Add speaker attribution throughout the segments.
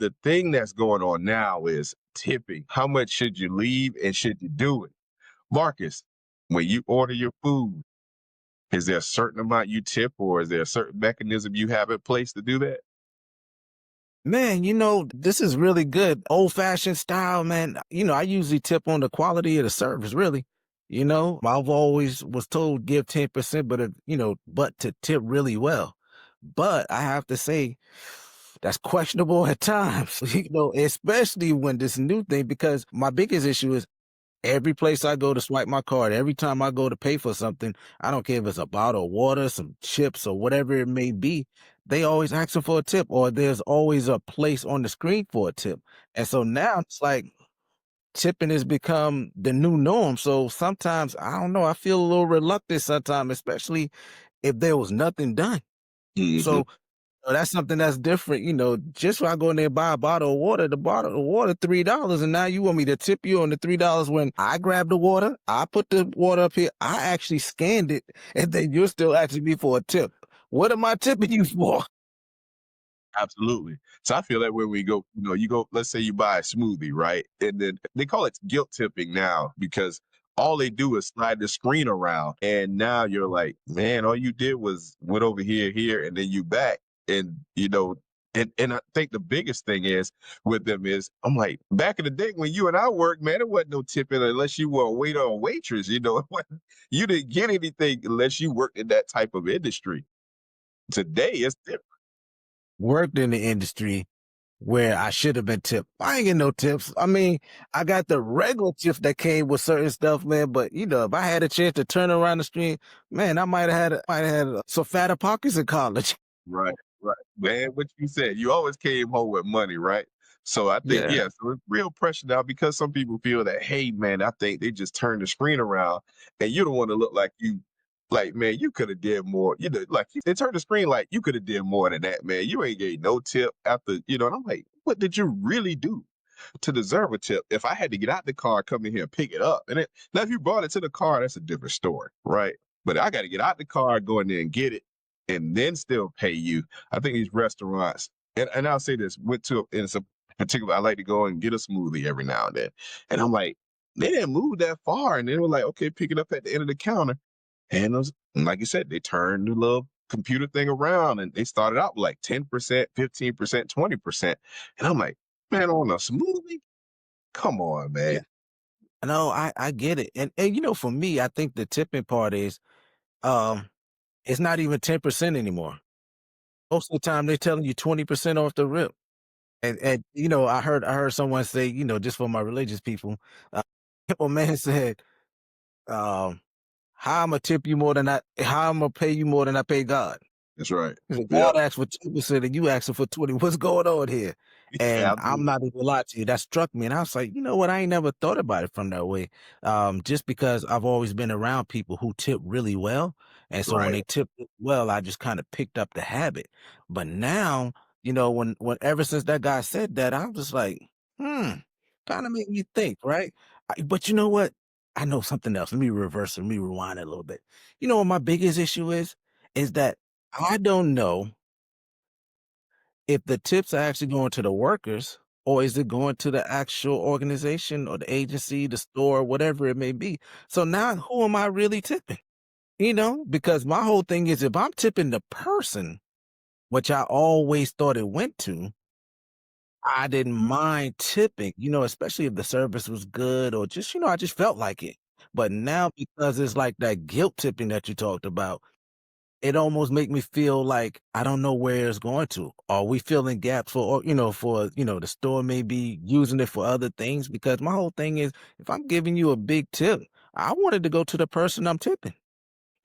Speaker 1: The thing that's going on now is tipping. How much should you leave and should you do it? Marcus, when you order your food, is there a certain amount you tip or is there a certain mechanism you have in place to do that?
Speaker 2: Man, this is really good. Old-fashioned style, man. I usually tip on the quality of the service, really. I've always was told give 10%, but to tip really well. But I have to say that's questionable at times, especially when this new thing, because my biggest issue is every place I go to swipe my card, every time I go to pay for something, I don't care if it's a bottle of water, some chips, or whatever it may be, they always asking for a tip, or there's always a place on the screen for a tip. And so now it's like tipping has become the new norm. So sometimes, I don't know, I feel a little reluctant sometimes, especially if there was nothing done.
Speaker 1: Mhm.
Speaker 2: So that's something that's different, just when I go in there and buy a bottle of water, the bottle of water, $3, and now you want me to tip you on the $3 when I grabbed the water, I put the water up here, I actually scanned it, and then you're still asking me for a tip. What am I tipping you for?
Speaker 1: Absolutely. So I feel that when we go, you go, let's say you buy a smoothie, right? And then they call it guilt tipping now because all they do is slide the screen around. And now you're like, man, all you did was went over here, here, and then you back. And, and I think the biggest thing is with them is I'm like, back in the day when you and I worked, man, there wasn't no tipping unless you were a waiter or waitress, it wasn't, you didn't get anything unless you worked in that type of industry. Today it's different.
Speaker 2: Worked in the industry where I should have been tipped. I ain't getting no tips. I mean, I got the regular tips that came with certain stuff, man. But if I had a chance to turn around the stream, man, I might have had some fatter pockets in college.
Speaker 1: Right, right. Man, what you said, you always came home with money, right? So I think,
Speaker 2: Yeah.
Speaker 1: yeah, so it's real pressure now because some people feel that, hey, man, I think they just turned the screen around and you don't want to look like like, man, you could have did more. They turned the screen like you could have did more than that, man. You ain't gave no tip after, and I'm like, what did you really do to deserve a tip? If I had to get out the car, come in here and pick it up, now if you brought it to the car, that's a different story, right? But I got to get out the car, go in there and get it and then still pay you. I think these restaurants, and I'll say this, went to in some particular, I like to go and get a smoothie every now and then. And I'm like, they didn't move that far. And they were like, okay, pick it up at the end of the counter. And like you said, they turned the little computer thing around and they started out with like 10%, 15%, 20%. And I'm like, man, on a smoothie? Come on,
Speaker 2: Yeah.
Speaker 1: man.
Speaker 2: No, I get it. And for me, I think the tipping part is um it's not even 10% anymore. Most of the time they're telling you 20% off the rip. And I heard someone say, just for my religious people, uh, a man said, um, how I'm gonna tip you more than how I'm gonna pay you more than I pay God.
Speaker 1: That's right.
Speaker 2: He said,
Speaker 1: Yeah,
Speaker 2: God asked for 2% and you asking for 20. What's going on here? And I'm
Speaker 1: absolutely.
Speaker 2: not even lie to you. That struck me. And I was like, you know what? I ain't never thought about it from that way. Just because I've always been around people who tip really well. And so when
Speaker 1: Right.
Speaker 2: they tip well, I just kind of picked up the habit. But now, when ever since that guy said that, I was just like, hmm, kind of made me think, right? But you know what? I know something else. Let me reverse it. Let me rewind it a little bit. You know what my biggest issue is that I don't know if the tips are actually going to the workers or is it going to the actual organization or the agency, the store, whatever it may be. So now who am I really tipping? Because my whole thing is if I'm tipping the person, which I always thought it went to, I didn't mind tipping, especially if the service was good or just, I just felt like it. But now because it's like that guilt tipping that you talked about, it almost make me feel like I don't know where it's going to. Are we filling gaps the store may be using it for other things? Because my whole thing is if I'm giving you a big tip, I want it to go to the person I'm tipping.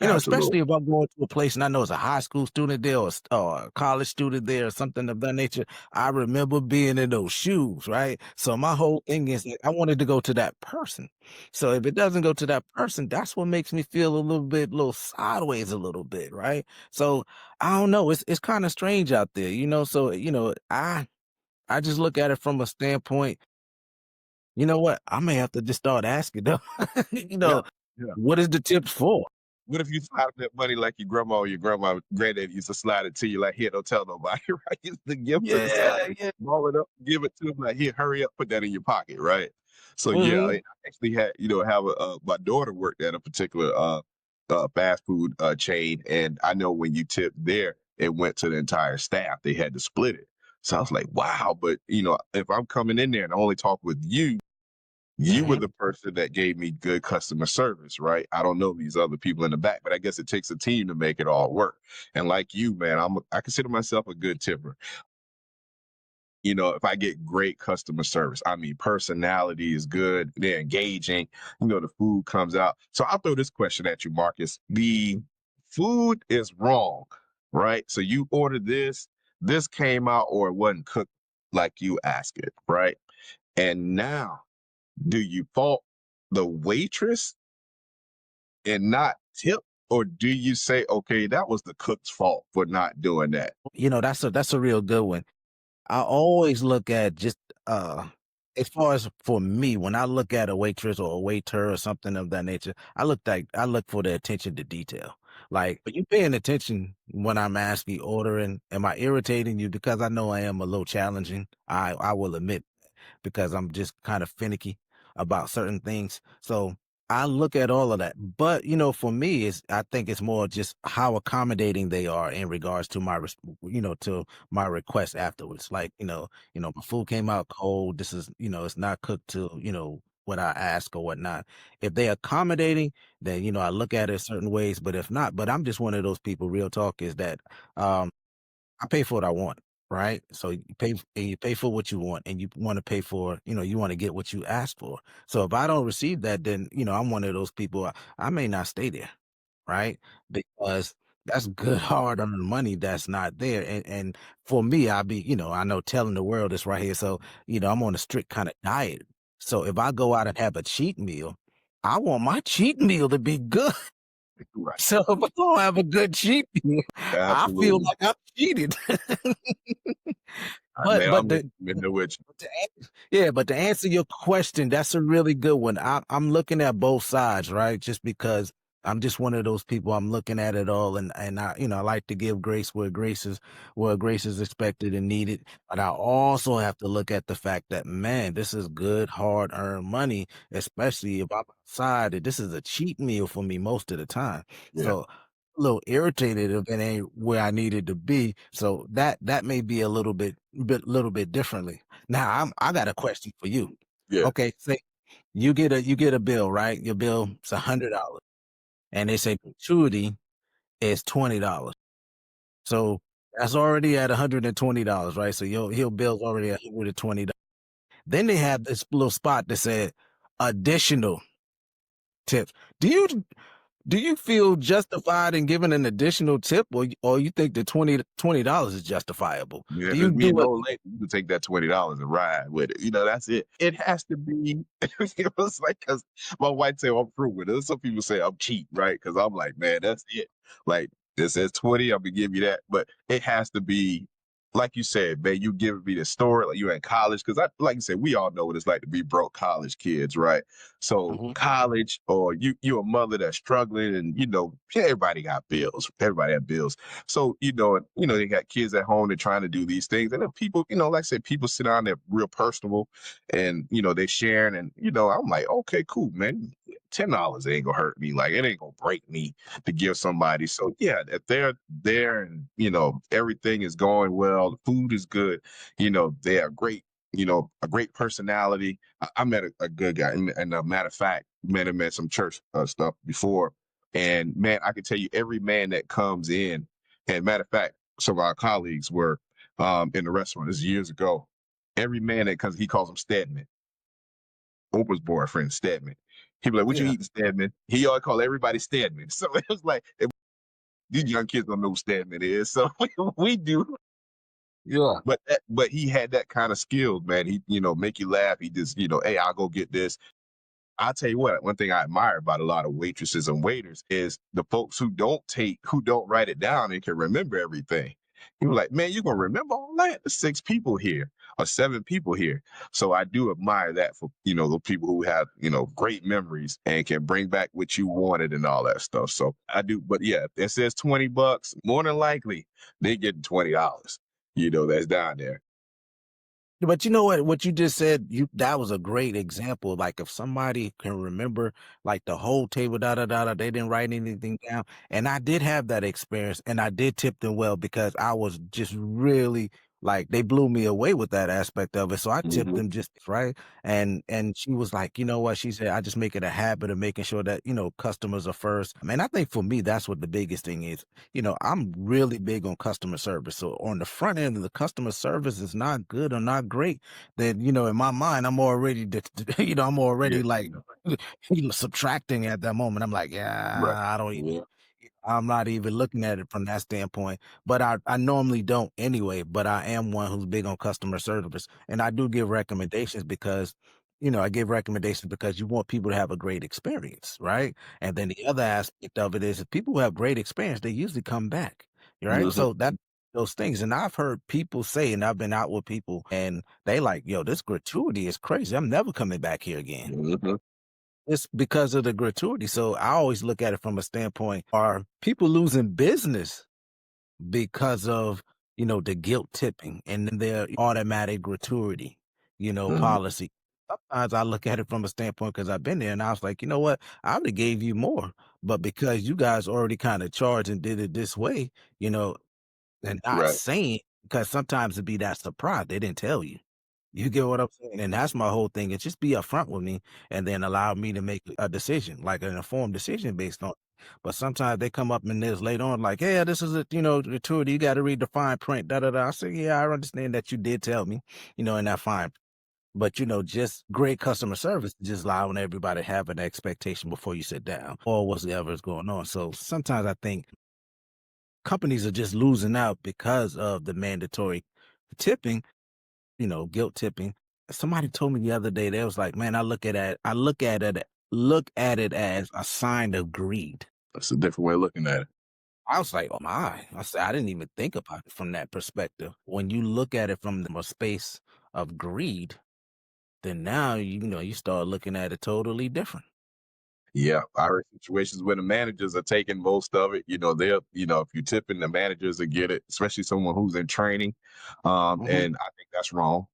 Speaker 2: Especially
Speaker 1: Absolutely.
Speaker 2: if I'm going to a place and I know it's a high school student there or a college student there or something of that nature. I remember being in those shoes, right? So my whole thing is like, I wanted to go to that person. So if it doesn't go to that person, that's what makes me feel little sideways a little bit, right? So I don't know. It's kind of strange out there, So I just look at it from a standpoint. You know what? I may have to just start asking them.
Speaker 1: Yeah. Yeah.
Speaker 2: What is the tips for?
Speaker 1: What if you slide that money like your grandma or your granddad used to slide it to you like, "Here, don't tell nobody," right? Used to give to the side,
Speaker 2: Yeah, yeah.
Speaker 1: ball it up, give it to him like, "Here, hurry up, put that in your pocket," right? So, yeah, I
Speaker 2: Mhm.
Speaker 1: actually had, have my daughter worked at a particular, fast food, chain, and I know when you tip there, it went to the entire staff. They had to split it. So I was like, "Wow," but, if I'm coming in there and I only talk with you, you were
Speaker 2: Mhm.
Speaker 1: the person that gave me good customer service, right? I don't know these other people in the back, but I guess it takes a team to make it all work. And like you, man, I consider myself a good tipper. If I get great customer service, I mean, personality is good, they're engaging, the food comes out. So I'll throw this question at you, Marcus. The food is wrong, right? So you ordered this came out or it wasn't cooked like you asked it, right? And now, do you fault the waitress and not tip? Or do you say, okay, that was the cook's fault for not doing that?
Speaker 2: That's a real good one. I always look at just, uh as far as for me, when I look at a waitress or a waiter or something of that nature, I look for the attention to detail. Like, are you paying attention when I'm asking, ordering? Am I irritating you? Because I know I am a little challenging. I will admit because I'm just kind of finicky about certain things. So I look at all of that. But for me, I think it's more just how accommodating they are in regards to to my request afterwards. Like, my food came out cold. This is, it's not cooked to, what I ask or whatnot. If they accommodating, then I look at it certain ways. But if not, but I'm just one of those people, real talk is that um I pay for what I want, right? So you pay for what you want, and you want to pay for, you want to get what you ask for. So if I don't receive that, then I'm one of those people. I may not stay there, right? Because that's good hard earned money that's not there. And for me, I know telling the world is right here. So I'm on a strict kind of diet. So if I go out and have a cheat meal, I want my cheat meal to be good.
Speaker 1: Right.
Speaker 2: So if I don't have a good cheat meal, I feel
Speaker 1: Absolutely.
Speaker 2: like I'm cheated. But
Speaker 1: Man,
Speaker 2: but the
Speaker 1: in there with you.
Speaker 2: but to yeah, but to answer your question, that's a really good one. I'm looking at both sides, right? Just because I'm just one of those people. I'm looking at it all, and I like to give grace where grace is expected and needed. But I also have to look at the fact that, man, this is good, hard earned money, especially if I'm outside. And this is a cheat meal for me most of the time.
Speaker 1: Yeah.
Speaker 2: So a little irritated if it ain't where I needed to be. So that may be a little bit differently. Now I got a question for you.
Speaker 1: Yeah.
Speaker 2: Okay, say you get a bill, right? Your bill is $100, and they say gratuity is $20. So that's already at $120, right? So your bill's already at $120. Then they have this little spot that said additional tips. Do you do you feel justified in giving an additional tip, or you think the $20 is justifiable?
Speaker 1: Yeah,
Speaker 2: Do
Speaker 1: if
Speaker 2: you
Speaker 1: it's me and
Speaker 2: do it?
Speaker 1: no lady, you can take that $20 and ride with it. That's it. It has to be. It's like because my wife say I'm frugal. There's some people say I'm cheap, right? Because I'm like, man, that's it. Like it says 20, I'm gonna give you that, but it has to be. Like you said, man, you give me the story like you in college, because like you said, we all know what it's like to be broke college kids, right? So
Speaker 2: Mhm.
Speaker 1: college, or you a mother that's struggling, and everybody got bills. Everybody have bills. So, they got kids at home, they're trying to do these things. And then people, like I said, people sit down, they're real personable, and they're sharing. And, I'm like, okay, cool, man. $10 ain't gonna hurt me. Like it ain't gonna break me to give somebody. So yeah, if they're there and everything is going well, the food is good, they are great, a great personality. I met a good guy, and a matter of fact, met him at some church stuff before. And man, I can tell you every man that comes in, and matter of fact, some of our colleagues were in the restaurant. This is years ago. Every man that comes, he calls him Stedman, Oprah's boyfriend, Stedman. He'd be like, "What you
Speaker 2: Yeah,
Speaker 1: eating, Stedman?" He always call everybody Stedman. So it was like these young kids don't know who Stedman is. So we do.
Speaker 2: yeah.
Speaker 1: But he had that kind of skill, man. He make you laugh. He just hey, I'll go get this. I'll tell you what, one thing I admire about a lot of waitresses and waiters is the folks who don't write it down and can remember everything. You were like, man, you're gonna remember all that? There's 6 people here. or 7 people here. So I do admire that for, the people who have, great memories and can bring back what you wanted and all that stuff. So I do, but yeah, if it says $20, more than likely they get $20, that's down there.
Speaker 2: But you know what? What you just said, that was a great example. Like if somebody can remember like the whole table, da da da da, they didn't write anything down. And I did have that experience and I did tip them well because I was just really like they blew me away with that aspect of it. So I tipped
Speaker 1: Hmm.
Speaker 2: them just right. And she was like, you know what? She said, I just make it a habit of making sure that, customers are first. And I think for me, that's what the biggest thing is. I'm really big on customer service. So on the front end of the customer service is not good or not great, then in my mind, I'm already, I'm
Speaker 1: Yeah.
Speaker 2: already like subtracting at that moment. I'm like,
Speaker 1: Right.
Speaker 2: yeah, I don't even.
Speaker 1: Yeah.
Speaker 2: I'm not even looking at it from that standpoint, but I normally don't anyway. But I am one who's big on customer service, and I do give recommendations because, I give recommendations because you want people to have a great experience, right? And then the other aspect of it is if people who have great experience, they usually come back, right?
Speaker 1: Hmm.
Speaker 2: So that those things, and I've heard people say, and I've been out with people, and they like, yo, this gratuity is crazy. I'm never coming back here again.
Speaker 1: Hmm.
Speaker 2: It's because of the gratuity. So I always look at it from a standpoint, are people losing business because of, the guilt tipping and then their automatic gratuity,
Speaker 1: Hmm.
Speaker 2: policy? Sometimes I look at it from a standpoint because I've been there and I was like, you know what? I would have gave you more, but because you guys already kind of charged and did it this way, you know, and not
Speaker 1: Right.
Speaker 2: saying because sometimes it'd be that surprise. They didn't tell you. You get what I'm saying? And that's my whole thing. Is just be upfront with me and then allow me to make a decision, like an informed decision based on. But sometimes they come up in this later on, like, yeah, this is a gratuity. You got to read the fine print. Da da da. I say, yeah, I understand that you did tell me, in that fine. But just great customer service, just allowing everybody to have an expectation before you sit down or whatever is going on. So sometimes I think companies are just losing out because of the mandatory tipping, guilt tipping. Somebody told me the other day, they was like, "Man, I look at it as a sign of greed."
Speaker 1: That's a different way of looking at it.
Speaker 2: I was like, "Oh my." I said, "I didn't even think about it from that perspective." When you look at it from a space of greed, then now you start looking at it totally different.
Speaker 1: Yeah, I heard situations where the managers are taking most of it. They'll, if you tip in, the managers will get it, especially someone who's in training.
Speaker 2: Mhm.
Speaker 1: And I think that's wrong.